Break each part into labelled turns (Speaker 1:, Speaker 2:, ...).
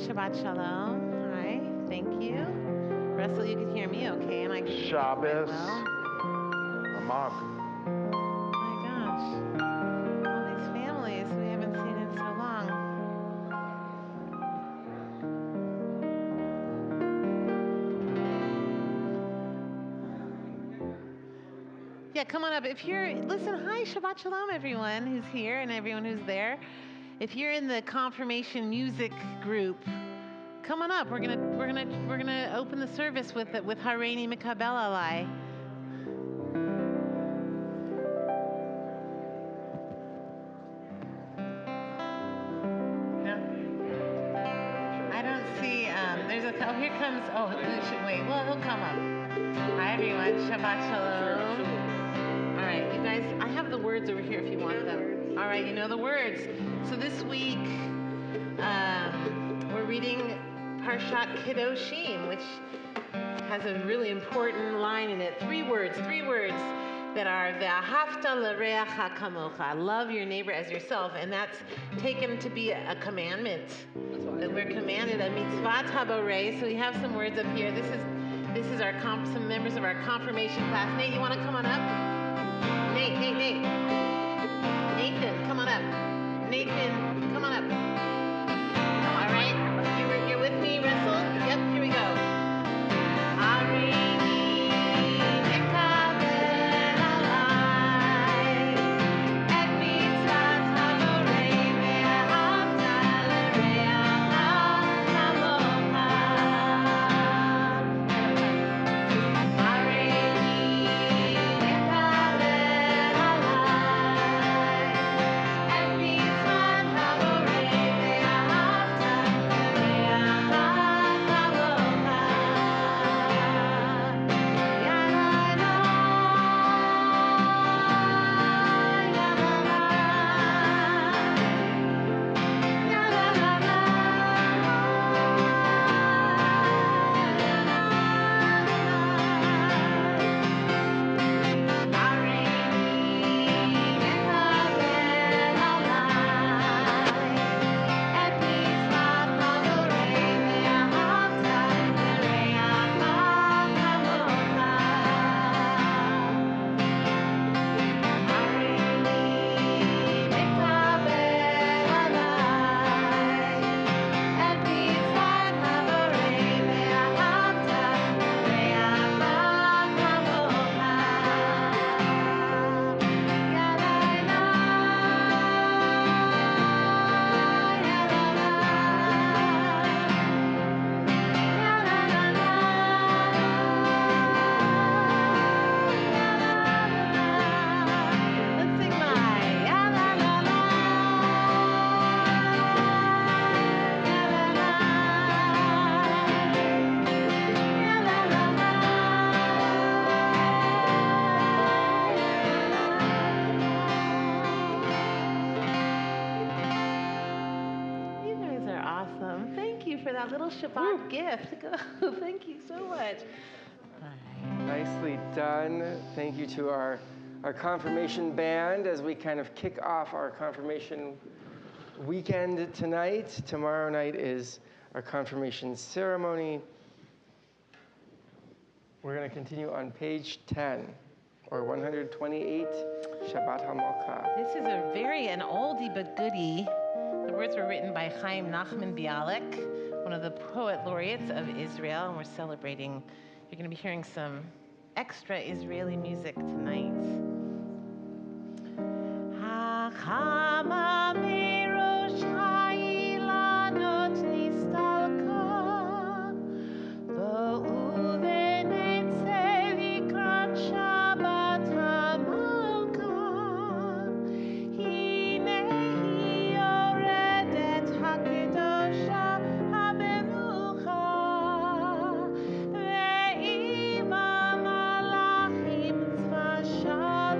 Speaker 1: Shabbat Shalom. Hi, thank you. Russell, you can hear me okay, and I can hear you quite
Speaker 2: Shabbos.
Speaker 1: well.
Speaker 2: Amag.
Speaker 1: My gosh, all these families we haven't seen in so long. Yeah, come on up. If you're, listen, hi, Shabbat Shalom, everyone who's here and everyone who's there. If you're in the confirmation music group, come on up. We're gonna open the service with Hareini Mikabel Alai. No, I don't see. There's a. Oh, here comes. Oh, we should wait. Well, he'll come up. Hi, everyone. Shabbat Shalom. All right, you guys. I have the words over here if you want them. All right, you know the words. So this week, we're reading Parshat Kedoshim, which has a really important line in it. Three words that are Ve'ahavta l'reacha kamocha. Love your neighbor as yourself, and that's taken to be a commandment. That we're commanded, a mitzvah haborei. So we have some words up here. This is our some members of our confirmation class. Nate, you want to come on up? Nate. Nathan, come on up. Nathan, come on up. All right, you're with me, Russell? Yep, here we go. Little Shabbat gift. Thank you so much.
Speaker 3: Nicely done. Thank you to our confirmation band as we kind of kick off our confirmation weekend tonight. Tomorrow night is our confirmation ceremony. We're going to continue on page 10 or 128, Shabbat HaMalkah.
Speaker 1: This is an oldie but goodie. The words were written by Chaim Nachman Bialik, one of the poet laureates of Israel, and we're celebrating. You're going to be hearing some extra Israeli music tonight.
Speaker 4: Shalom.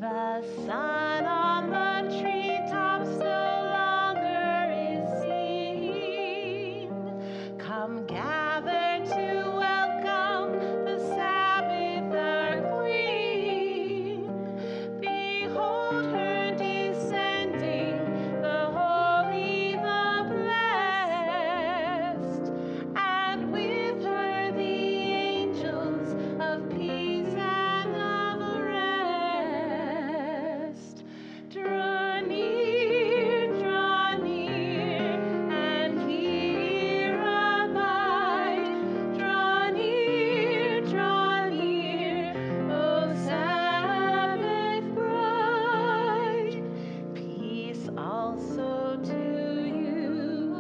Speaker 1: The sun on the treetops no longer is seen. Come gather to welcome the Sabbath Queen. Behold her descending, the holy, the blessed, and with her the angels of peace and of rest. Draw near, and here abide. Draw near, O Sabbath bride. Peace also to you,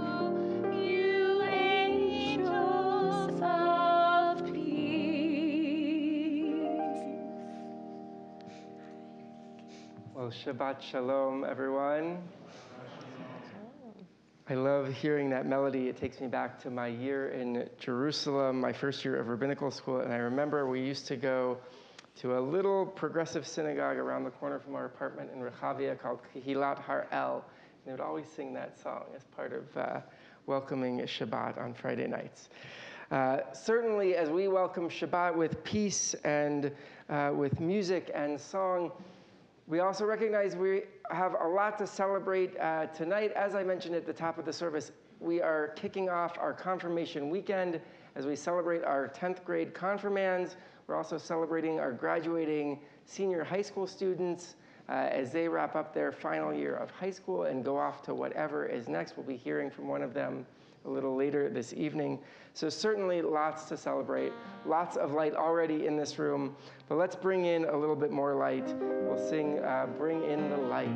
Speaker 1: you angels of peace.
Speaker 3: Well, Shabbat Shalom, everyone. I love hearing that melody. It takes me back to my year in Jerusalem, my first year of rabbinical school, and I remember we used to go to a little progressive synagogue around the corner from our apartment in Rehavia called Kehilat Har-El, and they would always sing that song as part of welcoming Shabbat on Friday nights. Certainly, as we welcome Shabbat with peace and with music and song, we also recognize we have a lot to celebrate tonight. As I mentioned at the top of the service, we are kicking off our confirmation weekend as we celebrate our 10th grade confirmands. We're also celebrating our graduating senior high school students as they wrap up their final year of high school and go off to whatever is next. We'll be hearing from one of them a little later this evening. So certainly lots to celebrate, lots of light already in this room, but let's bring in a little bit more light. We'll sing Bring in the Light.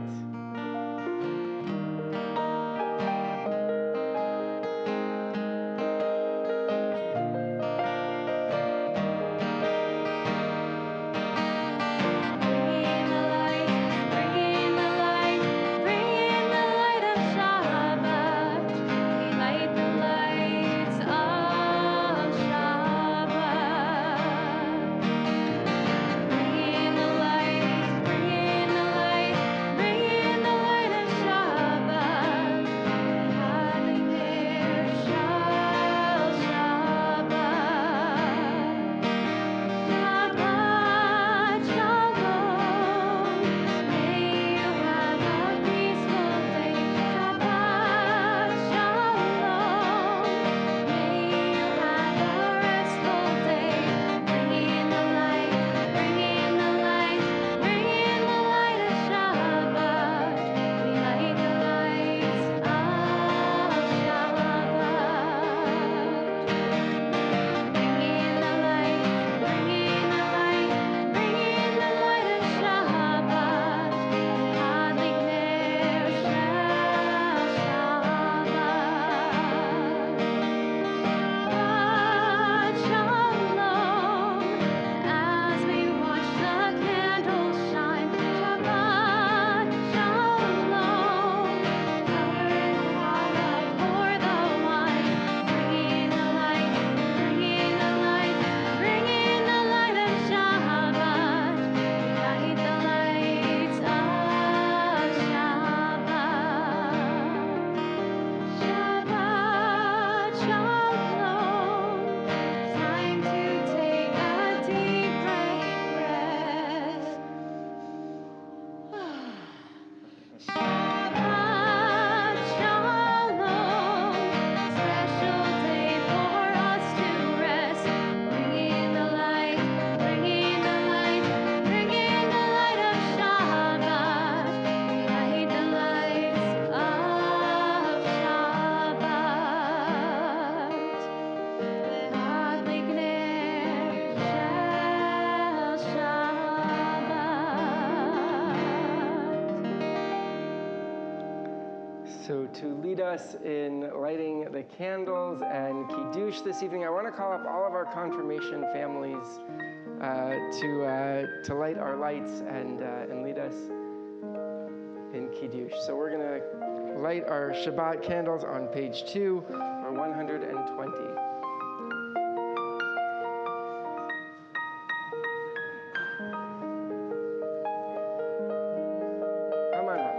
Speaker 3: So to lead us in lighting the candles and Kiddush this evening, I want to call up all of our confirmation families to light our lights and lead us in Kiddush. So we're going to light our Shabbat candles on page 2 or 120.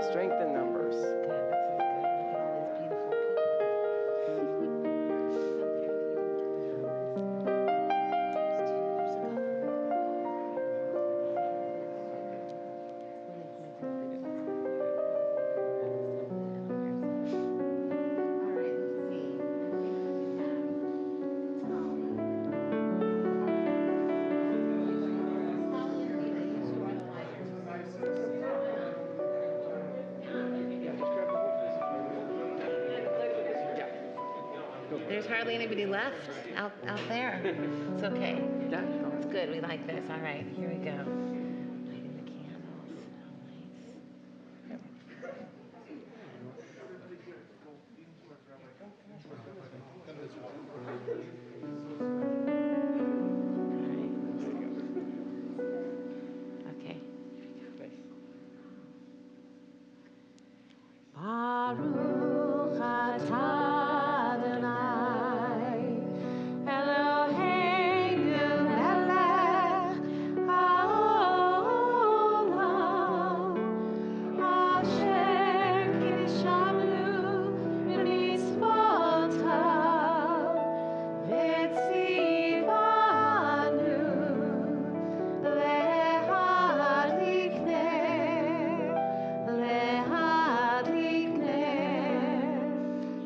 Speaker 3: Strength in numbers.
Speaker 1: Good. This is good. Look at all these beautiful There's hardly anybody left out there. It's okay.
Speaker 3: Yeah.
Speaker 1: It's good. We like this. All right, here we go. Lighting the candles. Okay. Baruch atah Adonai, Eloheinu melech haolam, asher kishamnu b'mitzvotav, v'tzivanu להדליקנר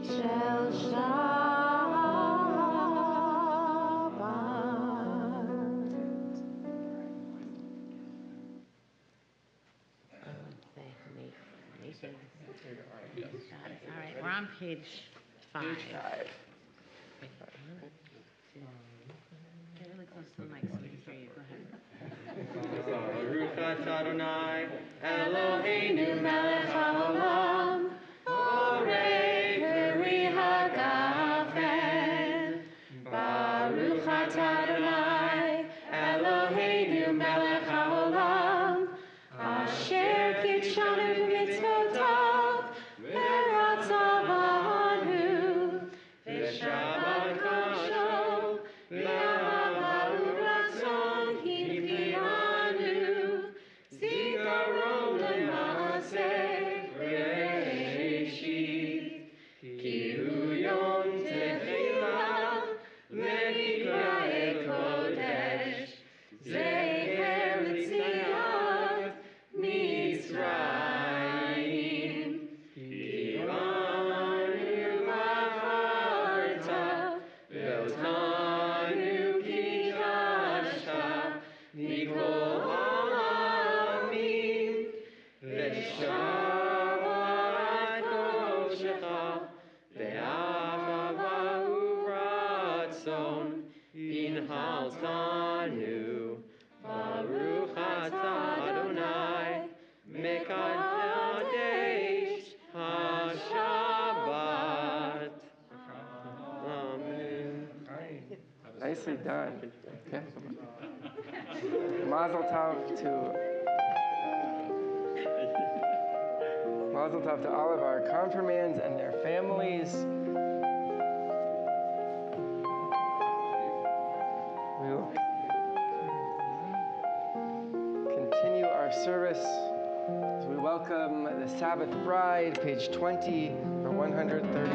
Speaker 1: של Shabbat. All right, we're on page 5. Get really close to the mic so we can hear you. Go ahead.
Speaker 4: Baruch atah Adonai, Eloheinu melech haolam, borei peri hagafen. Baruch atah Adonai, Eloheinu melech haolam, asher kitshanu b'mitzvotav, v'ratzav banu, v'shabbat kasho, v'ahava u'ratzon hipimanu, zikaron l'maaseh b'reishit, ki hu yom tehillah v'nikra'e kodesh, zecher l'tziat Mitzrayim, ki banu b'charta, ve'otanu kidashta, mikol ha'amim, ve'shavat kodeshecha, ve'ahava u'ratzon, v'nhaltanu. Baruch atah Adonai, mekadesh ha-Shabbat. Amen.
Speaker 3: Nicely done. Okay. Mazel tov to all of our confirmands and their families. We will continue our service as we welcome the Sabbath Bride, page 20 or 138.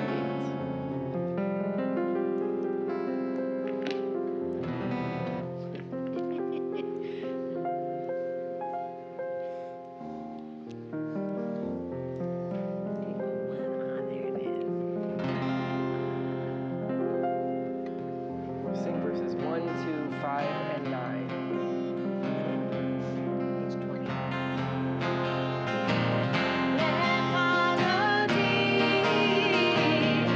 Speaker 3: Sing verses 1, 2, 5, and 9.
Speaker 1: Page 20.
Speaker 4: Lecha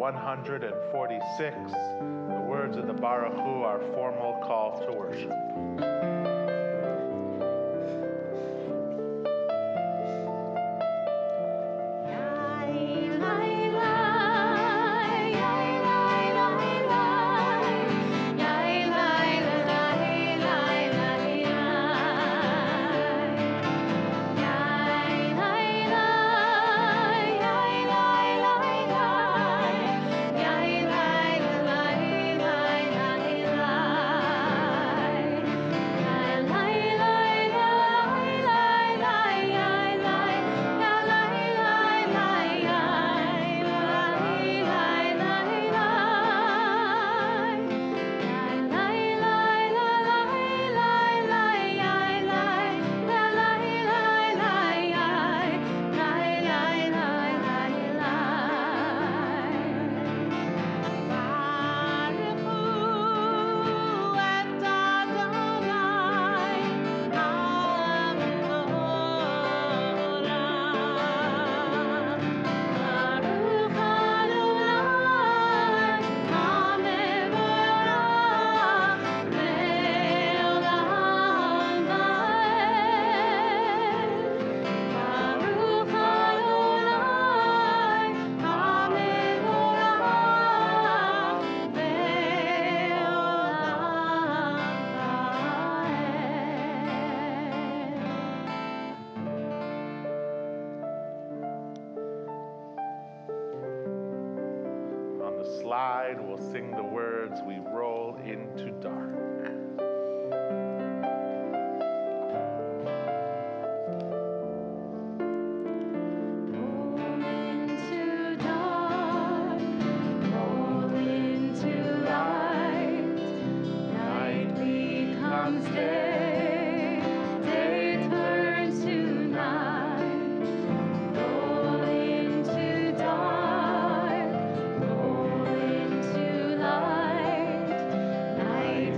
Speaker 2: 146. The words of the Baruch Hu, our formal call to worship. Slide, we'll sing the words, we roll into dark.
Speaker 5: Night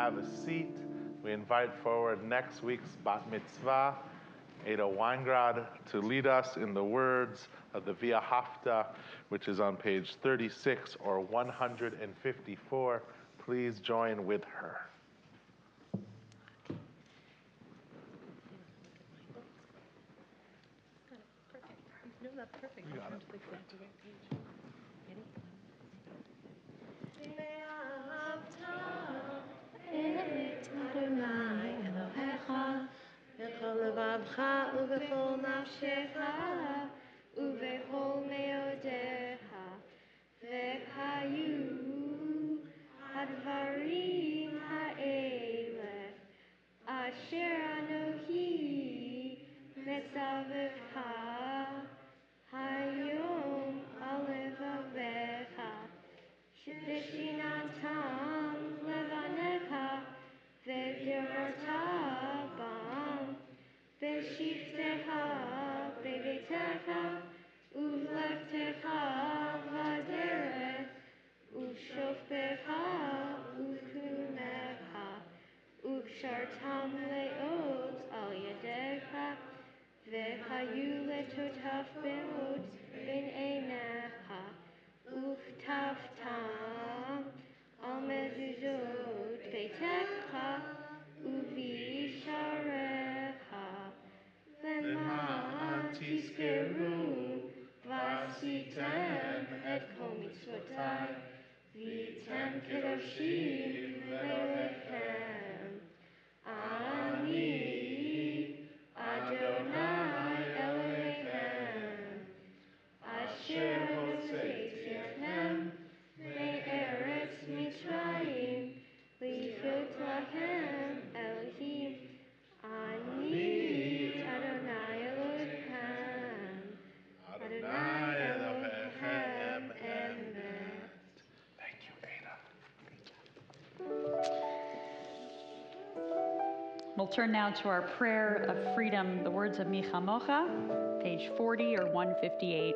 Speaker 2: have a seat. We invite forward next week's Bat Mitzvah, Ada Weingrad, to lead us in the words of the Via Hafta, which is on page 36 or 154. Please join with her.
Speaker 1: No, that's perfect.
Speaker 2: You got it.
Speaker 5: בכל לבבך ובכל נפשך ובכל מאודיך והיו הדברים האלה אשר אנוכי מצווך היום על לבביך שבשנתם לבניך ודברת בם בשבתך בביתך ובלכתך בדרך ושופך וקומך וקשרתם לאות על ידיך והיו לטוטף מאוד בין עיניך וכתבתם על מזוזות ביתך ובשעריך למען תזכרו ועשיתם את כל מצוותי והייתם קדושים לאלוהיכם. אני אדוני אלוהיכם אשר הוצאתי אתכם מארץ מצרים להיות לכם אלוהים. אני אדוני אלוהיכם. אדוני אלוהיכם אמת.
Speaker 2: Thank you, Ada.
Speaker 6: We'll turn now to our prayer of freedom, the words of Michamocha, page 40 or 158.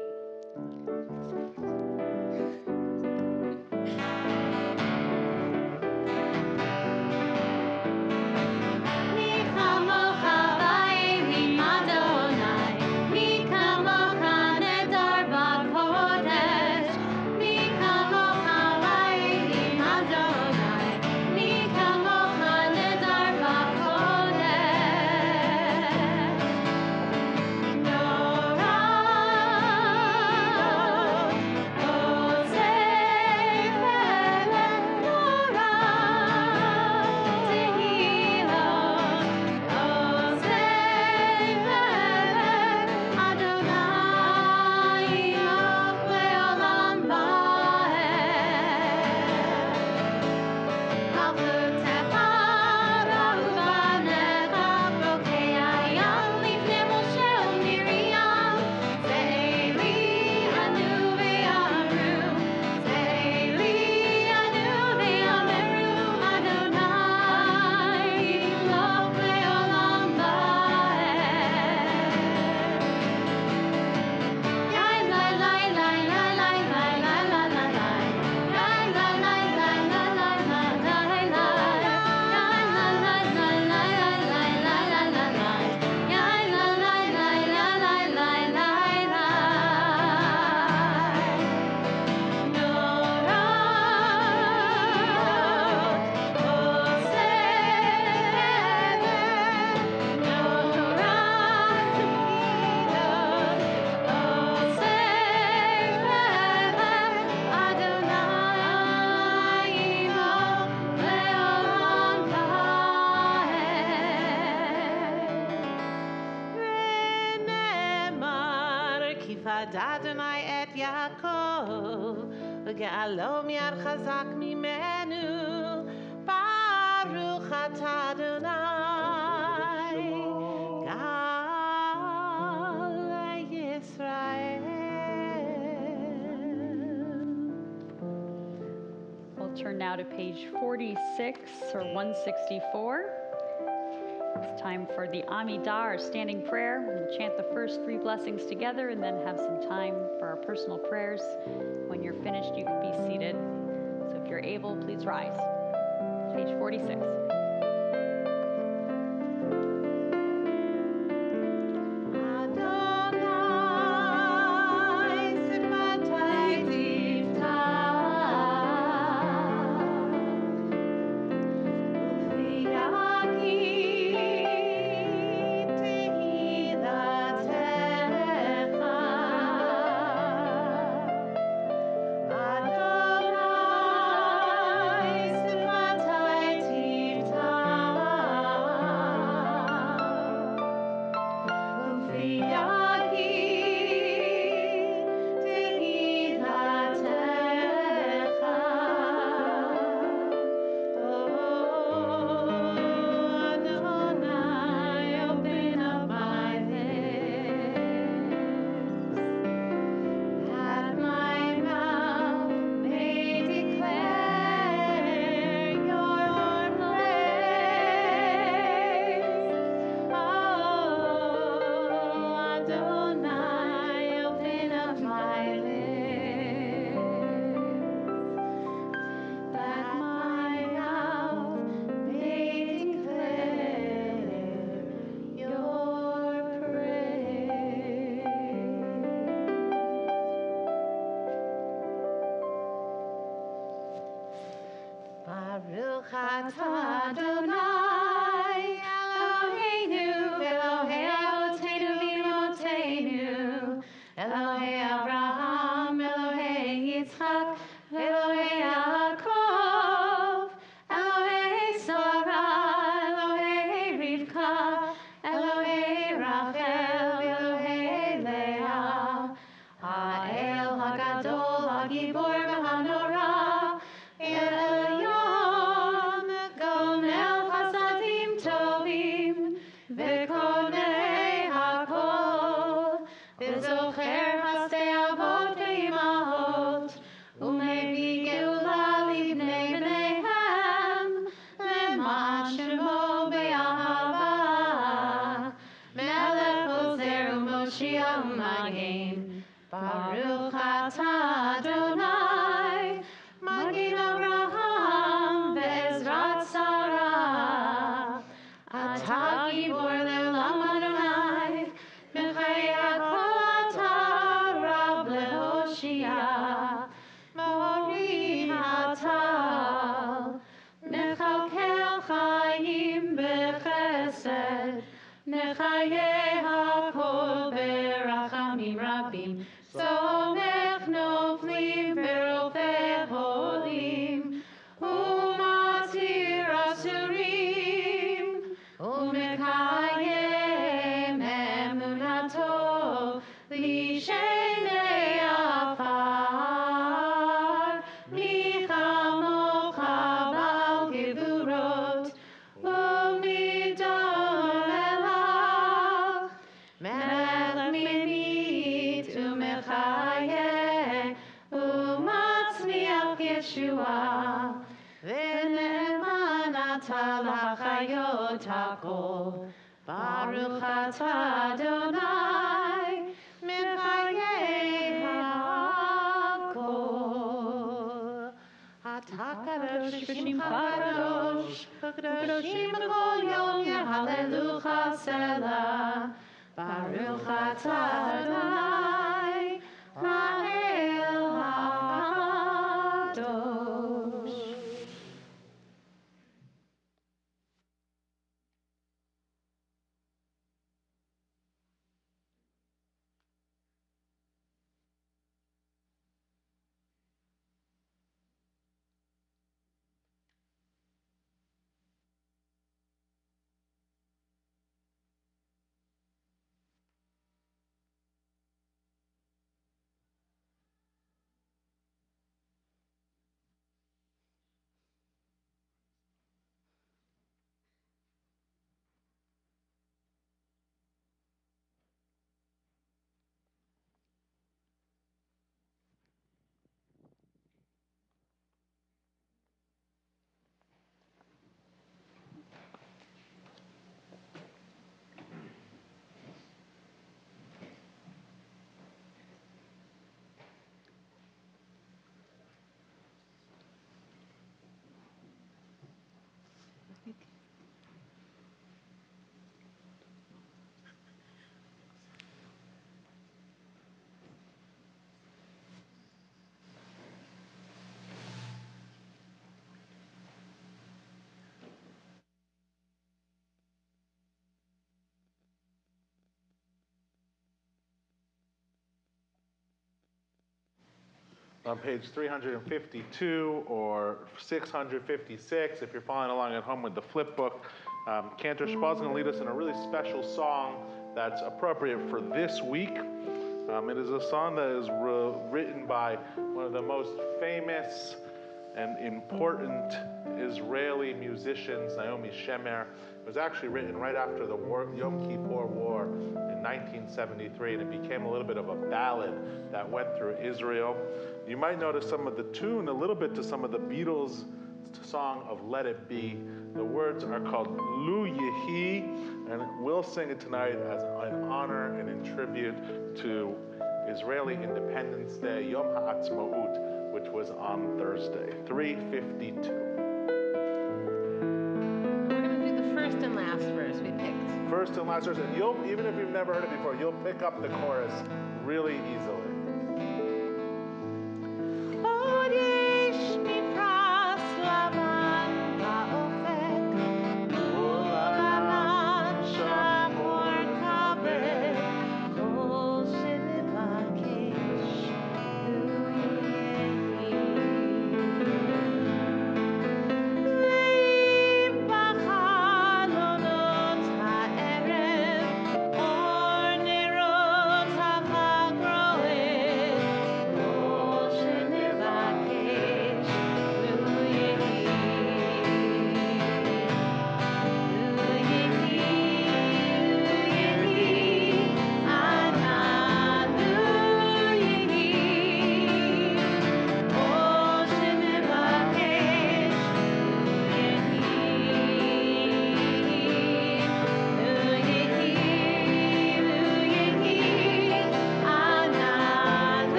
Speaker 1: Adonai et Yaakov, v'ge'alo mi'ad chazak mimenu, Baruch atah Adonai, Gal Yisrael.
Speaker 6: We'll turn now to page 46 or 164. It's time for the Amidah, our standing prayer. We'll chant the first three blessings together and then have some time for our personal prayers. When you're finished, you can be seated. So if you're able, please rise. page 46.
Speaker 5: Baruch atah Adonai Eloheinu Elohei Avotenu v'Imotenu Elohei Abraham Elohei Yitzchak Elohei Yaakov Elohei Sarah Elohei Rivka Elohei Rachel Elohei Leah Ha'el Hagadol Hagibor v'Hanora El Elyon, Gomel Chasadim Tovim, V'konei Hakol, V'zocher Hasei Avot V'imahot, U'mevi Geula Livnei Bneihem, Le'man Shemo Be'ahava, Melech Ozer U'Moshiach U'Magen, Baruch atah Adonai, Magid Abraham ve'ezrat Sarah, Atah Gibor le'olam Adonai, B'chayei hakol atah Rab le'Hoshia, Mori atal, Mechalkel chayim b'chesed, Mechayei hakol berachamim rabim, Somech noflim v'rofeh holim, U'matir asurim, U'mekayem emunato l'shenei afar, Michamocha bal gevurot, U'midor elach, Melech minit u'mechayeh, U'matzliach Yeshua, V'ne'eman atah l'chayot hakol, Baruch atah Adonai, Mechayei hakol. Atah kadosh v'shimcha kadosh, Kadoshim b'kol yom yehalelucha selah, Baruch atah Adonai, Ha'el HaKadosh.
Speaker 2: on page 352 or 656, if you're following along at home with the flip book. Cantor Shpal is going to lead us in a really special song that's appropriate for this week. It is a song that is written by one of the most famous and important Israeli musicians, Naomi Shemer. It was actually written right after the Yom Kippur War in 1973, and it became a little bit of a ballad that went through Israel. You might notice some of the tune a little bit to some of the Beatles' song of Let It Be. The words are called Lu Yehi, and we'll sing it tonight as an honor and in tribute to Israeli Independence Day, Yom HaAtzmaut, which was on Thursday, 352.
Speaker 1: We're going to do the first and last verse we picked.
Speaker 2: First and last verse, and even if you've never heard it before, you'll pick up the chorus really easily.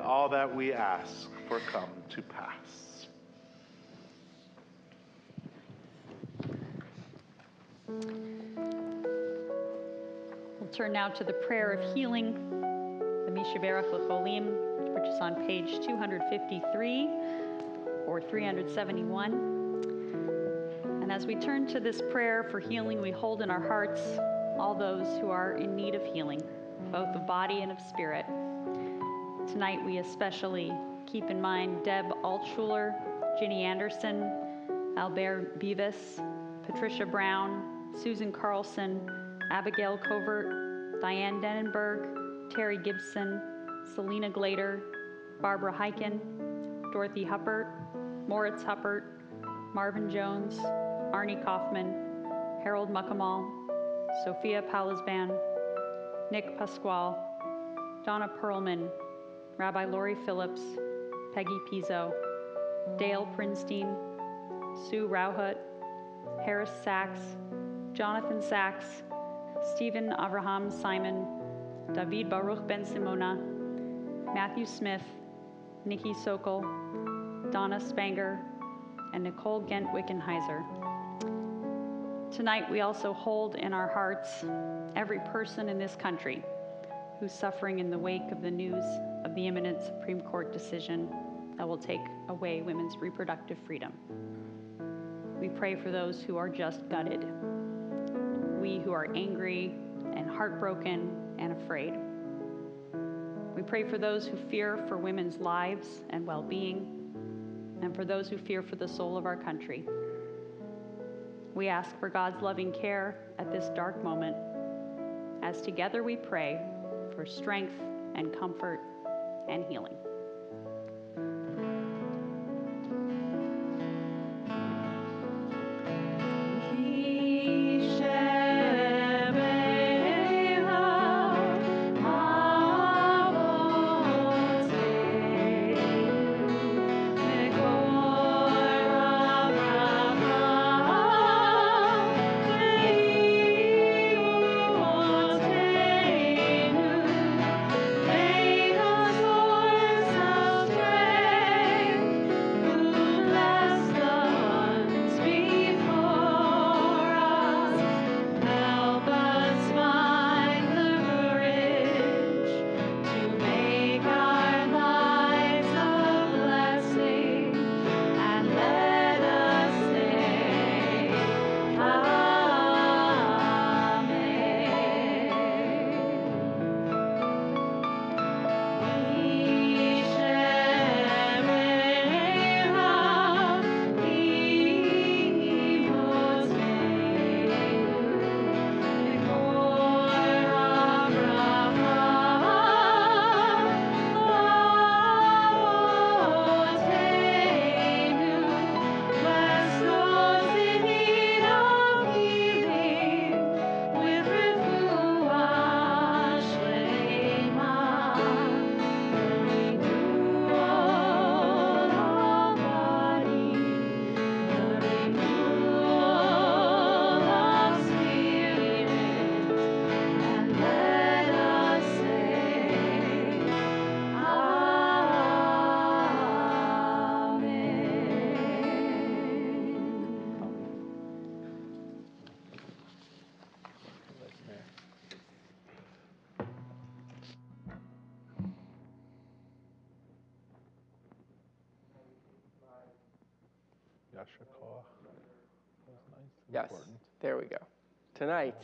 Speaker 2: All that we ask for come to pass.
Speaker 6: We'll turn now to the prayer of healing, the Mishaberach L'Cholim, which is on page 253 or 371. And as we turn to this prayer for healing, we hold in our hearts all those who are in need of healing, both of body and of spirit. Tonight we especially keep in mind Deb Altschuler, Ginny Anderson, Albert Beavis, Patricia Brown, Susan Carlson, Abigail Covert, Diane Denenberg, Terry Gibson, Selena Glader, Barbara Heiken, Dorothy Huppert, Moritz Huppert, Marvin Jones, Arnie Kaufman, Harold Muckamal, Sophia Palasban, Nick Pasquale, Donna Perlman, Rabbi Lori Phillips, Peggy Pizzo, Dale Prinstein, Sue Rauhut, Harris Sachs, Jonathan Sachs, Stephen Avraham Simon, David Baruch Ben Simona, Matthew Smith, Nikki Sokol, Donna Spanger, and Nicole Gent Wickenheiser. Tonight, we also hold in our hearts every person in this country who's suffering in the wake of the news of the imminent Supreme Court decision that will take away women's reproductive freedom. We pray for those who are just gutted, we who are angry and heartbroken and afraid. We pray for those who fear for women's lives and well-being, and for those who fear for the soul of our country. We ask for God's loving care at this dark moment, as together we pray for strength and comfort and healing.
Speaker 2: Yasher Koach. That was nice.
Speaker 3: Yes,
Speaker 2: Important.
Speaker 3: there we go. Tonight,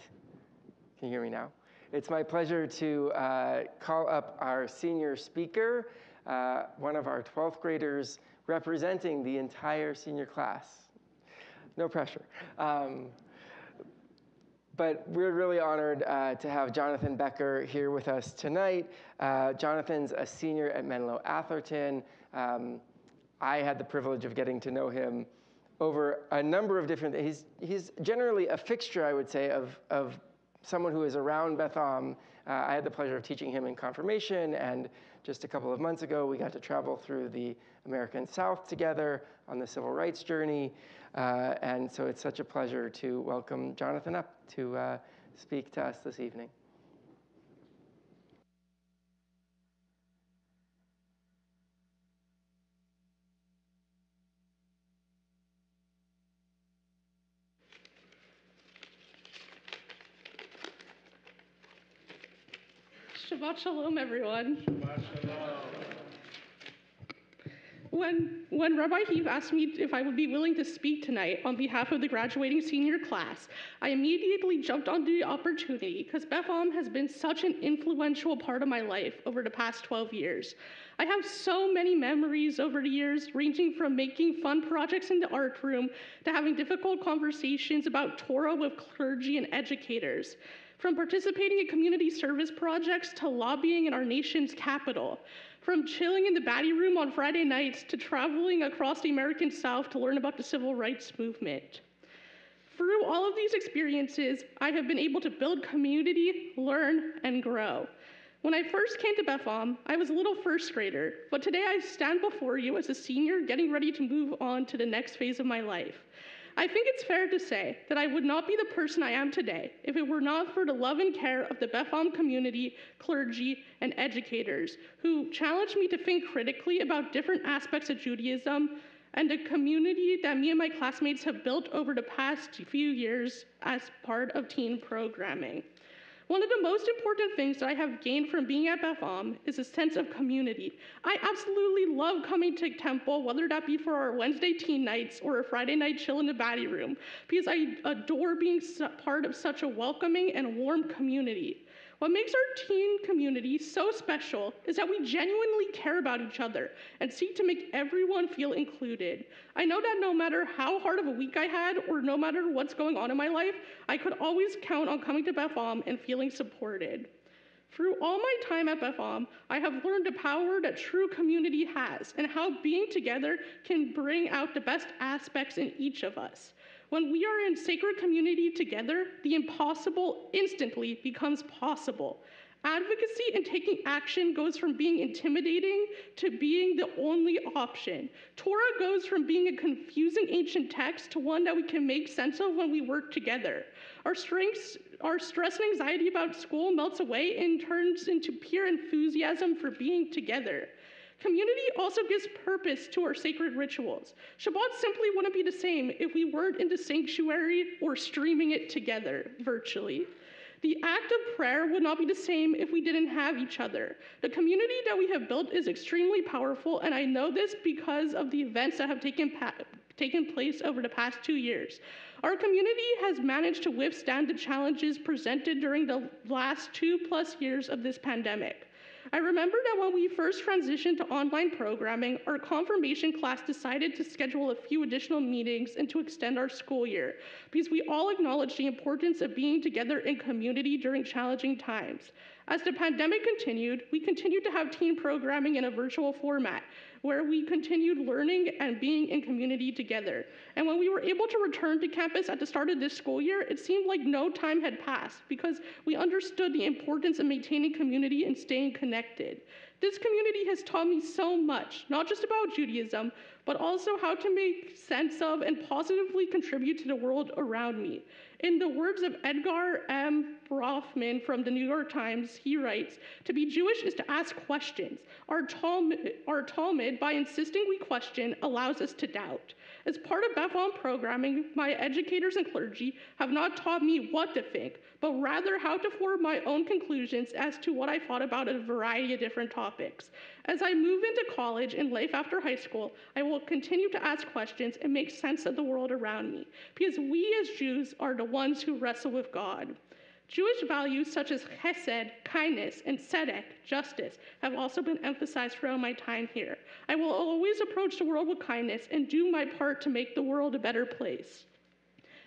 Speaker 3: can you hear me now? It's my pleasure to call up our senior speaker, one of our 12th graders representing the entire senior class. No pressure. But we're really honored to have Jonathan Becker here with us tonight. Jonathan's a senior at Menlo Atherton. I had the privilege of getting to know him over a number of different, he's generally a fixture, I would say, of someone who is around Beth Am. I had the pleasure of teaching him in confirmation, and just a couple of months ago, we got to travel through the American South together on the civil rights journey. And so it's such a pleasure to welcome Jonathan up to speak to us this evening.
Speaker 7: Shabbat Shalom, everyone.
Speaker 2: Shabbat Shalom.
Speaker 7: When Rabbi Heave asked me if I would be willing to speak tonight on behalf of the graduating senior class, I immediately jumped onto the opportunity because Beth Am has been such an influential part of my life over the past 12 years. I have so many memories over the years, ranging from making fun projects in the art room to having difficult conversations about Torah with clergy and educators. From participating in community service projects to lobbying in our nation's capital. From chilling in the baddie room on Friday nights to traveling across the American South to learn about the civil rights movement. Through all of these experiences, I have been able to build community, learn, and grow. When I first came to Beth Am, I was a little first grader, but today I stand before you as a senior getting ready to move on to the next phase of my life. I think it's fair to say that I would not be the person I am today if it were not for the love and care of the Beth Am community, clergy, and educators who challenged me to think critically about different aspects of Judaism and the community that me and my classmates have built over the past few years as part of teen programming. One of the most important things that I have gained from being at Beth Am is a sense of community. I absolutely love coming to Temple, whether that be for our Wednesday teen nights or a Friday night chill in the Batty Room, because I adore being part of such a welcoming and warm community. What makes our teen community so special is that we genuinely care about each other and seek to make everyone feel included. I know that no matter how hard of a week I had or no matter what's going on in my life, I could always count on coming to Beth Am and feeling supported. Through all my time at Beth Am, I have learned the power that true community has and how being together can bring out the best aspects in each of us. When we are in sacred community together, the impossible instantly becomes possible. Advocacy and taking action goes from being intimidating to being the only option. Torah goes from being a confusing ancient text to one that we can make sense of when we work together. Our stress and anxiety about school melts away and turns into pure enthusiasm for being together. Community also gives purpose to our sacred rituals. Shabbat simply wouldn't be the same if we weren't in the sanctuary or streaming it together virtually. The act of prayer would not be the same if we didn't have each other. The community that we have built is extremely powerful, and I know this because of the events that have taken place over the past 2 years. Our community has managed to withstand the challenges presented during the last 2+ years of this pandemic. I remember that when we first transitioned to online programming, our confirmation class decided to schedule a few additional meetings and to extend our school year, because we all acknowledge the importance of being together in community during challenging times. As the pandemic continued, we continued to have teen programming in a virtual format, where we continued learning and being in community together. And when we were able to return to campus at the start of this school year, it seemed like no time had passed because we understood the importance of maintaining community and staying connected. This community has taught me so much, not just about Judaism, but also how to make sense of and positively contribute to the world around me. In the words of Edgar M. Brofman from the New York Times, he writes, "To be Jewish is to ask questions. Our Talmud, by insisting we question, allows us to doubt. As part of Beth Am programming, my educators and clergy have not taught me what to think, but rather how to form my own conclusions as to what I thought about a variety of different topics. As I move into college and life after high school, I will continue to ask questions and make sense of the world around me, because we as Jews are the ones who wrestle with God. Jewish values such as chesed, kindness, and tzedek, justice, have also been emphasized throughout my time here. I will always approach the world with kindness and do my part to make the world a better place.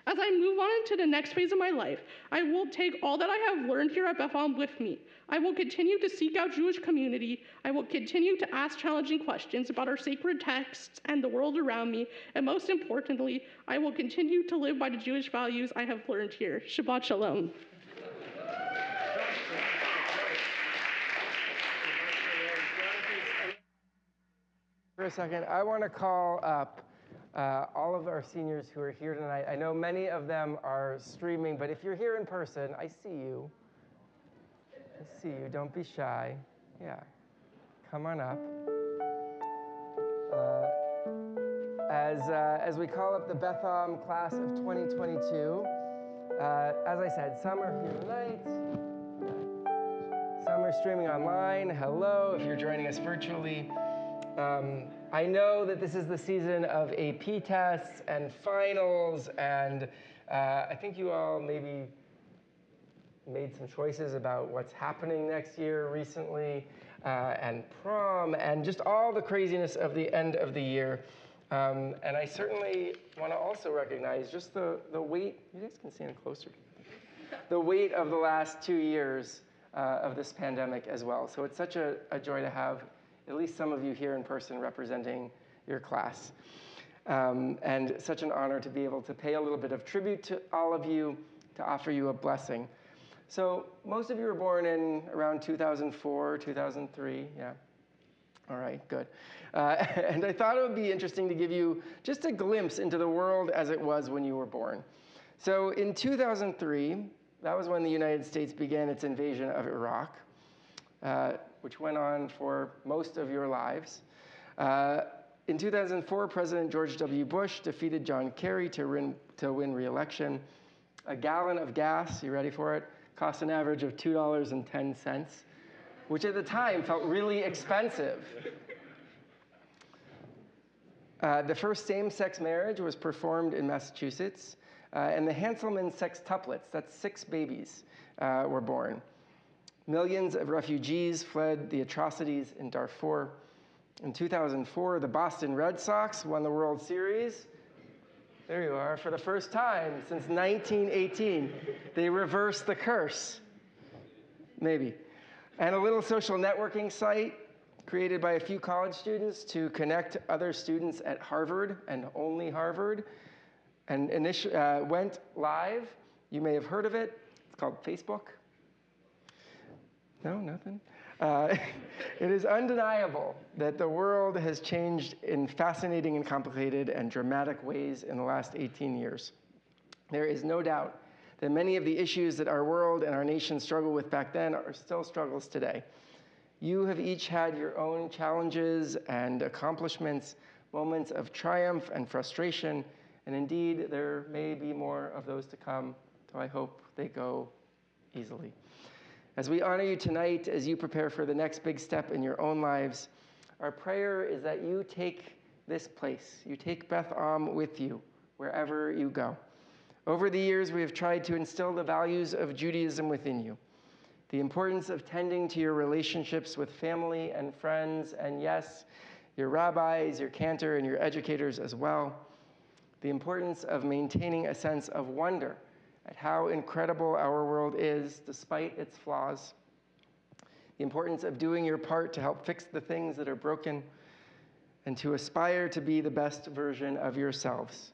Speaker 7: As I move on into the next phase of my life, I will take all that I have learned here at Beth Am with me. I will continue to seek out Jewish community. I will continue to ask challenging questions about our sacred texts and the world around me. And most importantly, I will continue to live by the Jewish values I have learned here. Shabbat Shalom.
Speaker 3: For a second, I want to call up all of our seniors who are here tonight. I know many of them are streaming, but if you're here in person, I see you. I see you. Don't be shy. Yeah. Come on up. As we call up the Beth Am class of 2022, as I said, some are here tonight. Some are streaming online. Hello, if you're joining us virtually. I know that this is the season of AP tests and finals, and I think you all maybe made some choices about what's happening next year recently, and prom, and just all the craziness of the end of the year. And I certainly want to also recognize just the weight, you guys can stand closer, the weight of the last 2 years of this pandemic as well. So it's such a joy to have at least some of you here in person representing your class. And such an honor to be able to pay a little bit of tribute to all of you, to offer you a blessing. So most of you were born in around 2004, 2003, yeah. All right, good. And I thought it would be interesting to give you just a glimpse into the world as it was when you were born. So in 2003, that was when the United States began its invasion of Iraq, which went on for most of your lives. In 2004, President George W. Bush defeated John Kerry to win re-election. A gallon of gas, you ready for it, cost an average of $2.10, which at the time felt really expensive. The first same-sex marriage was performed in Massachusetts, and the Hanselman sextuplets, that's 6 babies, were born. Millions of refugees fled the atrocities in Darfur. In 2004, the Boston Red Sox won the World Series. There you are, for the first time since 1918. They reversed the curse, maybe. And a little social networking site created by a few college students to connect other students at Harvard and only Harvard, and went live. You may have heard of it. It's called Facebook. No, nothing? It is undeniable that the world has changed in fascinating and complicated and dramatic ways in the last 18 years. There is no doubt that many of the issues that our world and our nation struggled with back then are still struggles today. You have each had your own challenges and accomplishments, moments of triumph and frustration, and indeed, there may be more of those to come, so I hope they go easily. As we honor you tonight, as you prepare for the next big step in your own lives, our prayer is that you take this place, you take Beth Am with you wherever you go. Over the years, we have tried to instill the values of Judaism within you, the importance of tending to your relationships with family and friends, and yes, your rabbis, your cantor, and your educators as well, the importance of maintaining a sense of wonder at how incredible our world is despite its flaws, the importance of doing your part to help fix the things that are broken, and to aspire to be the best version of yourselves.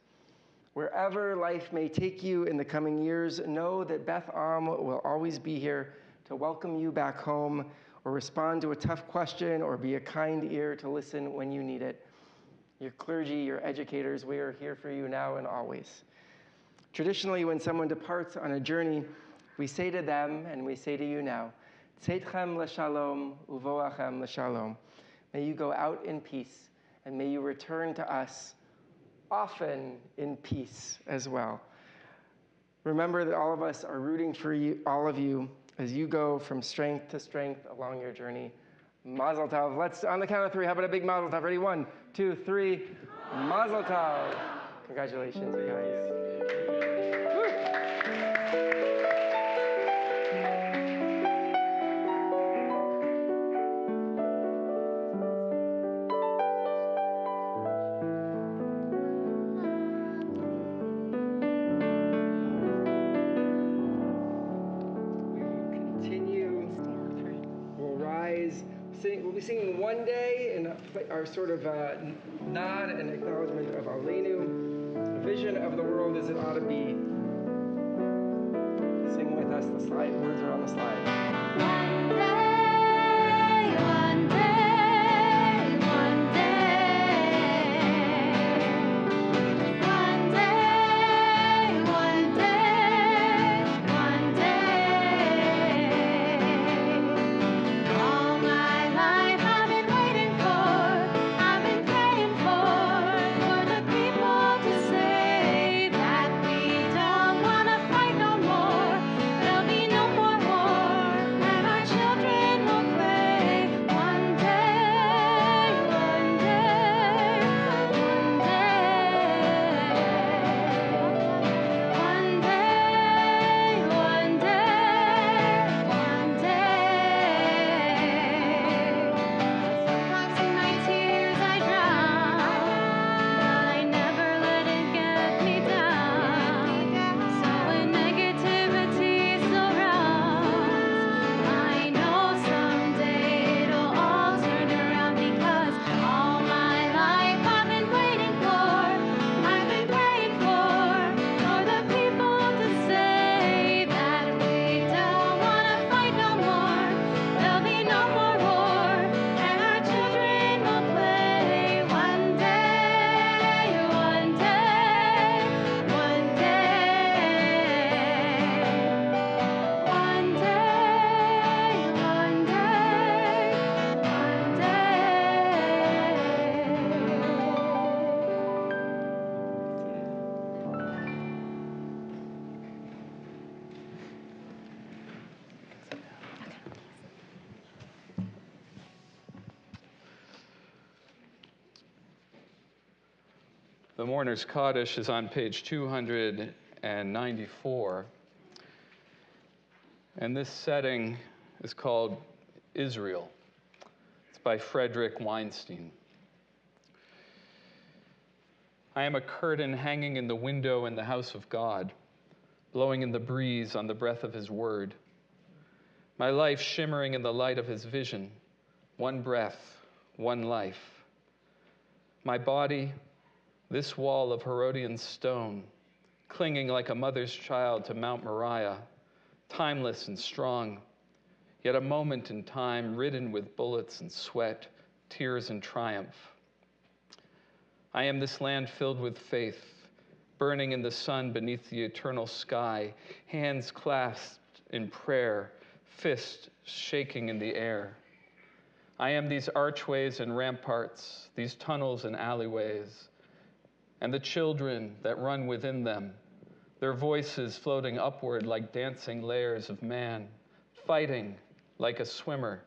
Speaker 3: Wherever life may take you in the coming years, know that Beth Am will always be here to welcome you back home, or respond to a tough question, or be a kind ear to listen when you need it. Your clergy, your educators, we are here for you now and always. Traditionally, when someone departs on a journey, we say to them, and we say to you now, Tzeitchem l'shalom, uvoachem l'shalom. May you go out in peace, and may you return to us often in peace as well. Remember that all of us are rooting for you, all of you, as you go from strength to strength along your journey. Mazel tov. Let's, on the count of 3, how about a big mazel tov? Ready? 1, 2, 3. Mazel tov. Congratulations, you guys. We'll be singing One Day in our sort of nod and acknowledgement of Aleinu, a vision of the world as it ought to be. Sing with us, the slide, words are on the slide.
Speaker 5: One day, one day, one day. One day, one day, one day. All my life I've been waiting for, I've been praying for the people to say that we don't want to fight no more. There'll be no more war, and our children
Speaker 8: The Mourner's Kaddish is on page 294. And this setting is called Israel. It's by Frederick Weinstein. I am a curtain hanging in the window in the house of God, blowing in the breeze on the breath of his word. My life shimmering in the light of his vision, one breath, one life. My body, this wall of Herodian stone, clinging like a mother's child to Mount Moriah, timeless and strong, yet a moment in time ridden with bullets and sweat, tears and triumph. I am this land filled with faith, burning in the sun beneath the eternal sky, hands clasped in prayer, fists shaking in the air. I am these archways and ramparts, these tunnels and alleyways, and the children that run within them, their voices floating upward like dancing layers of man, fighting like a swimmer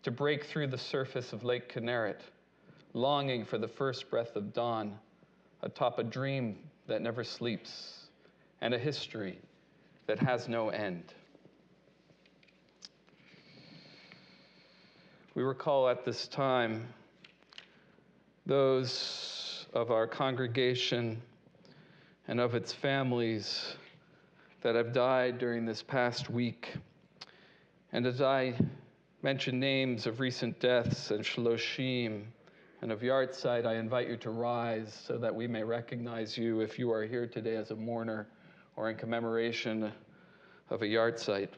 Speaker 8: to break through the surface of Lake Kinneret, longing for the first breath of dawn, atop a dream that never sleeps, and a history that has no end. We recall at this time those of our congregation and of its families that have died during this past week. And as I mention names of recent deaths and shloshim and of yahrzeit, I invite you to rise so that we may recognize you if you are here today as a mourner or in commemoration of a yahrzeit.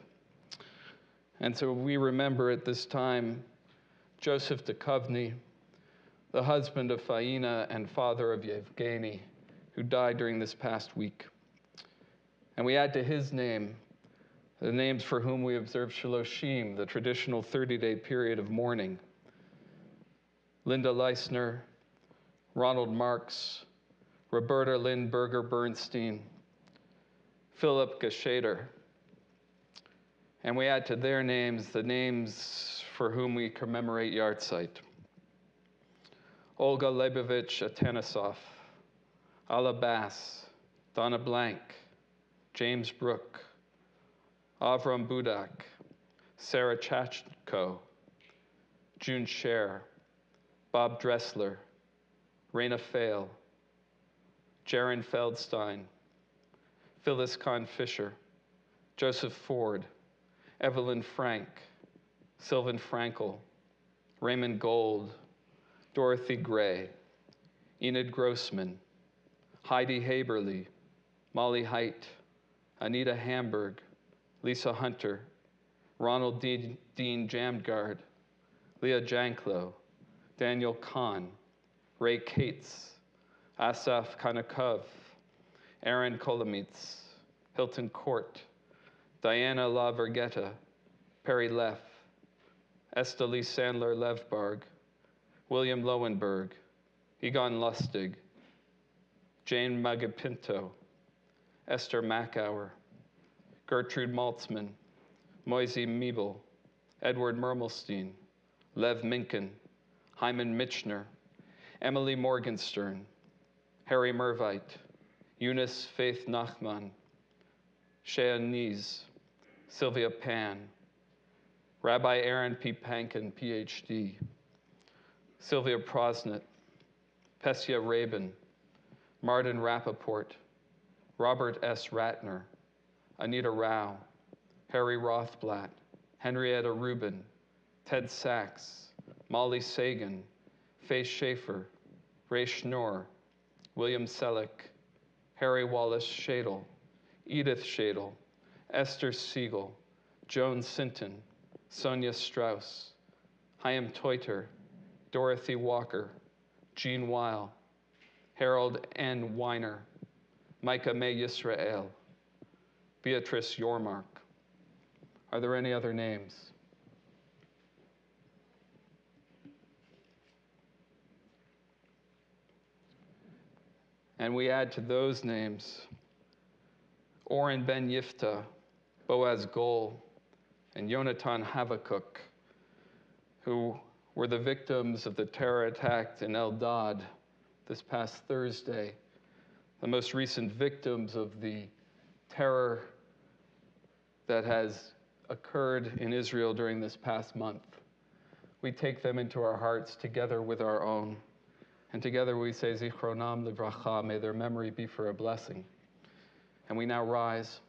Speaker 8: And so we remember at this time Joseph Duchovny, the husband of Faina and father of Yevgeny, who died during this past week. And we add to his name the names for whom we observe Shloshim, the traditional 30-day period of mourning. Linda Leisner, Ronald Marks, Roberta Lynn Berger-Bernstein, Philip Geschader. And we add to their names the names for whom we commemorate yahrzeit. Olga Leibovich Atanesov, Alla Bass, Donna Blank, James Brooke, Avram Budak, Sarah Chachko, June Scher, Bob Dressler, Raina Fail, Jaron Feldstein, Phyllis Kahn Fisher, Joseph Ford, Evelyn Frank, Sylvan Frankel, Raymond Gold, Dorothy Gray, Enid Grossman, Heidi Haberly, Molly Height, Anita Hamburg, Lisa Hunter, Ronald Dean Jamgard, Leah Janklow, Daniel Kahn, Ray Cates, Asaf Kanakov, Aaron Kolomitz, Hilton Court, Diana La Vergetta, Perry Leff, Esteli Sandler Levbarg, William Lowenberg, Egon Lustig, Jane Magapinto, Esther Mackauer, Gertrude Maltzman, Moisey Miebel, Edward Mermelstein, Lev Minkin, Hyman Mitchner, Emily Morgenstern, Harry Mervite, Eunice Faith Nachman, Shea Nees, Sylvia Pan, Rabbi Aaron P. Pankin, PhD, Sylvia Prosnett, Pessia Rabin, Martin Rappaport, Robert S. Ratner, Anita Rao, Harry Rothblatt, Henrietta Rubin, Ted Sachs, Molly Sagan, Faye Schaefer, Ray Schnorr, William Selleck, Harry Wallace Shadle, Edith Shadle, Esther Siegel, Joan Sinton, Sonia Strauss, Chaim Teuter, Dorothy Walker, Jean Weil, Harold N. Weiner, Micah May Yisrael, Beatrice Yormark. Are there any other names? And we add to those names Oren Ben Yifta, Boaz Gol, and Yonatan Havakuk, who were the victims of the terror attack in Eldad this past Thursday the most recent victims of the terror that has occurred in Israel during this past month. We take them into our hearts together with our own. And together we say, Zichronam livracha, may their memory be for a blessing. And we now rise.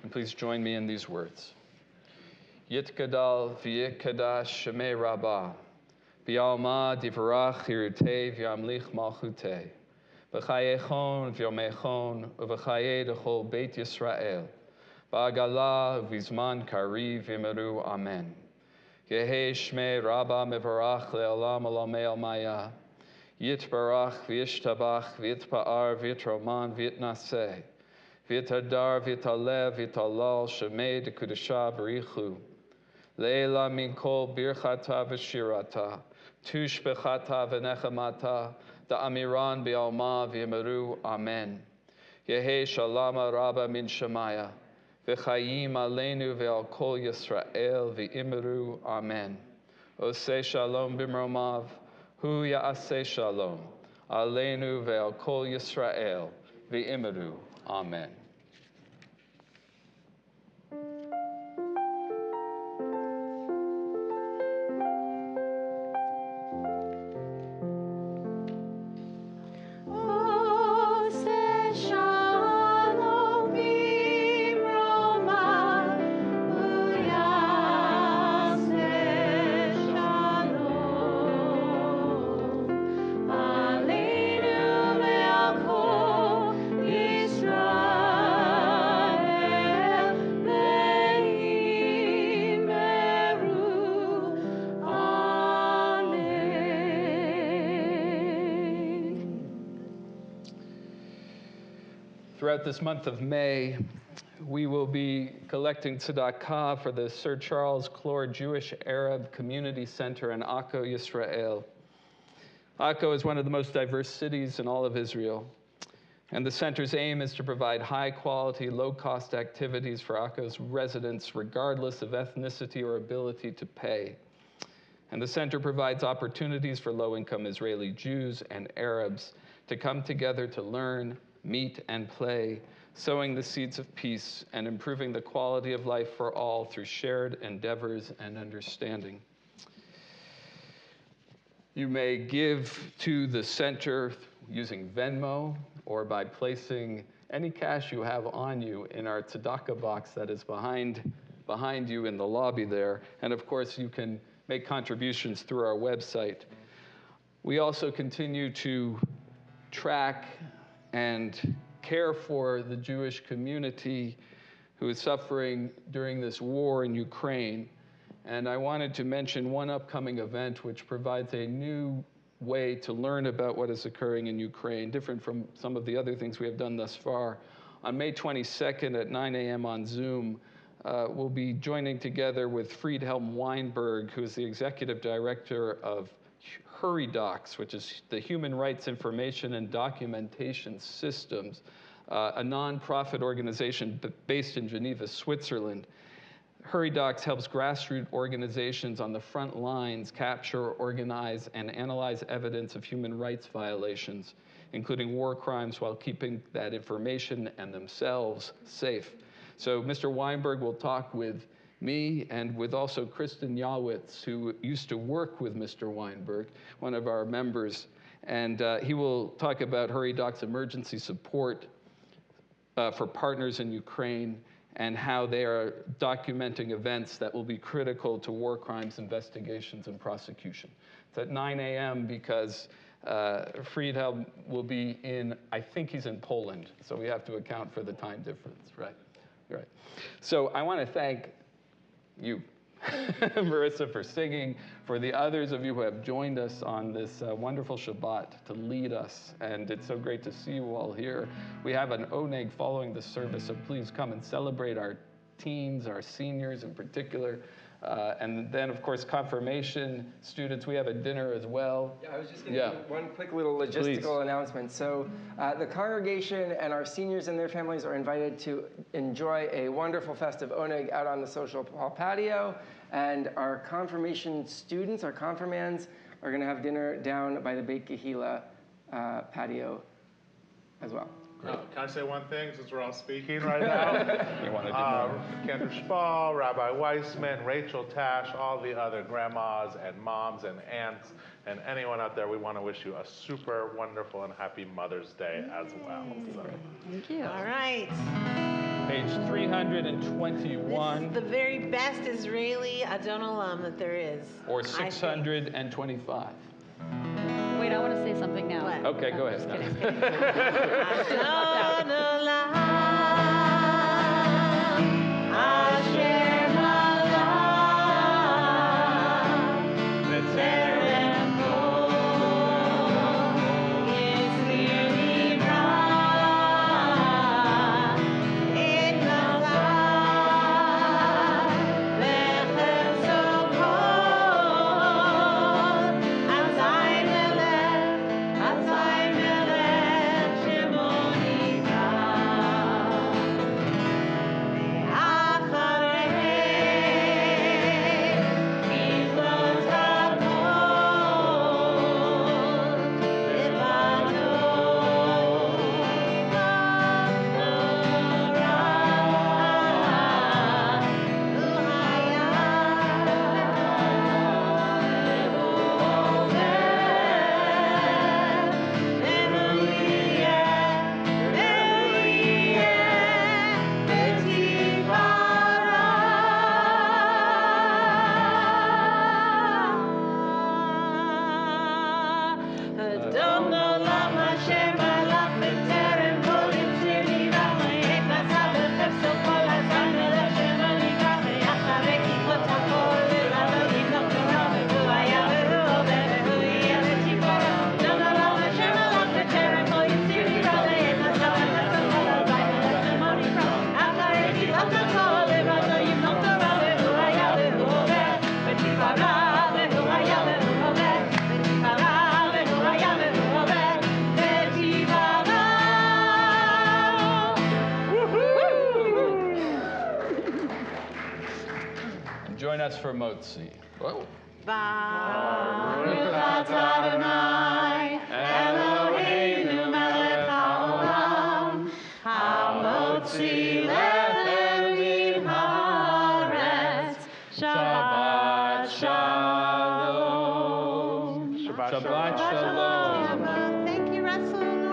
Speaker 8: And please join me in these words. Yitkadal v'yitkadash shemei rabbah, v'yalma divrach hirutei v'yamlich malchutei, v'chayechon v'yomechon, v'chaye dechol beit Yisrael, v'agala v'zman kariv v'meru amen. Yehe shmei rabbah mevarach le'olam olamei almaya, yitbarach v'yishtabach v'yitpa'ar v'yitroman v'yitnaseh, v'yitadar v'yitalev v'yitalal shemei dekudesha b'richu, Leila min kol birchata v'shirata, tushbechata v'nechamata, da'amiran bi'alma v'yemeru amen. Yehe shalama rabba min shemaya, v'chayim aleinu ve'al kol Yisrael v'yemeru amen. Oseh shalom b'mromav, hu ya'aseh shalom, aleinu ve'al kol Yisrael v'yemeru amen. Throughout this month of May, we will be collecting tzedakah for the Sir Charles Clore Jewish Arab Community Center in Akko, Yisrael. Akko is one of the most diverse cities in all of Israel, and the center's aim is to provide high-quality, low-cost activities for Akko's residents, regardless of ethnicity or ability to pay. And the center provides opportunities for low-income Israeli Jews and Arabs to come together to learn, meet, and play, sowing the seeds of peace and improving the quality of life for all through shared endeavors and understanding. You may give to the center using Venmo or by placing any cash you have on you in our tzedakah box that is behind you in the lobby there. And of course, you can make contributions through our website. We also continue to track and care for the Jewish community who is suffering during this war in Ukraine. And I wanted to mention one upcoming event which provides a new way to learn about what is occurring in Ukraine, different from some of the other things we have done thus far. On May 22nd at 9 a.m. on Zoom, we'll be joining together with Friedhelm Weinberg, who is the executive director of HurryDocs, which is the Human Rights Information and Documentation Systems, a nonprofit organization based in Geneva, Switzerland. HurryDocs helps grassroots organizations on the front lines capture, organize, and analyze evidence of human rights violations, including war crimes, while keeping that information and themselves safe. So Mr. Weinberg will talk with me and with also Kristen Yawitz, who used to work with Mr. Weinberg, one of our members. And he will talk about HurryDocs emergency support for partners in Ukraine and how they are documenting events that will be critical to war crimes investigations and prosecution. It's at 9 a.m. because Friedhelm will be in, I think he's in Poland, so we have to account for the time difference, right? Right. So I want to thank you, Marissa, for singing, for the others of you who have joined us on this wonderful Shabbat to lead us, and it's so great to see you all here. We have an oneg following the service, so please come and celebrate our teens, our seniors in particular, and then, of course, confirmation students. We have a dinner as well.
Speaker 3: Yeah, I was just going to do one quick little logistical announcement. So the congregation and our seniors and their families are invited to enjoy a wonderful festive oneg out on the social hall patio. And our confirmation students, our confirmands, are going to have dinner down by the Beit Kehila patio as well.
Speaker 2: Can I say one thing since we're all speaking right now?
Speaker 8: You want to do more?
Speaker 2: Kendra Spall, Rabbi Weissman, Rachel Tash, all the other grandmas and moms and aunts, and anyone out there, we want to wish you a super wonderful and happy Mother's Day as well. So.
Speaker 6: Thank you.
Speaker 1: All right.
Speaker 8: Page 321.
Speaker 1: This is the very best Israeli Adon Olam that there is.
Speaker 8: Or
Speaker 1: I think.
Speaker 8: 625.
Speaker 6: Wait, I want to say something now.
Speaker 1: What?
Speaker 8: Okay, go ahead.
Speaker 6: Just kidding.
Speaker 1: Adon Olam, Asher Malach, B'Terem Kol, Yitzir Nivra, Et Nazar, V'Chesed Kol, Azai Melech Shemo Nivra.
Speaker 8: Join us for Motzi. Whoa.
Speaker 1: Baruch atah Adonai, Eloheinu melech haolam, hamotzi lechem min haaretz. Shabbat shalom.
Speaker 2: Shabbat
Speaker 8: Shabbat shalom.
Speaker 1: Thank you, Russell.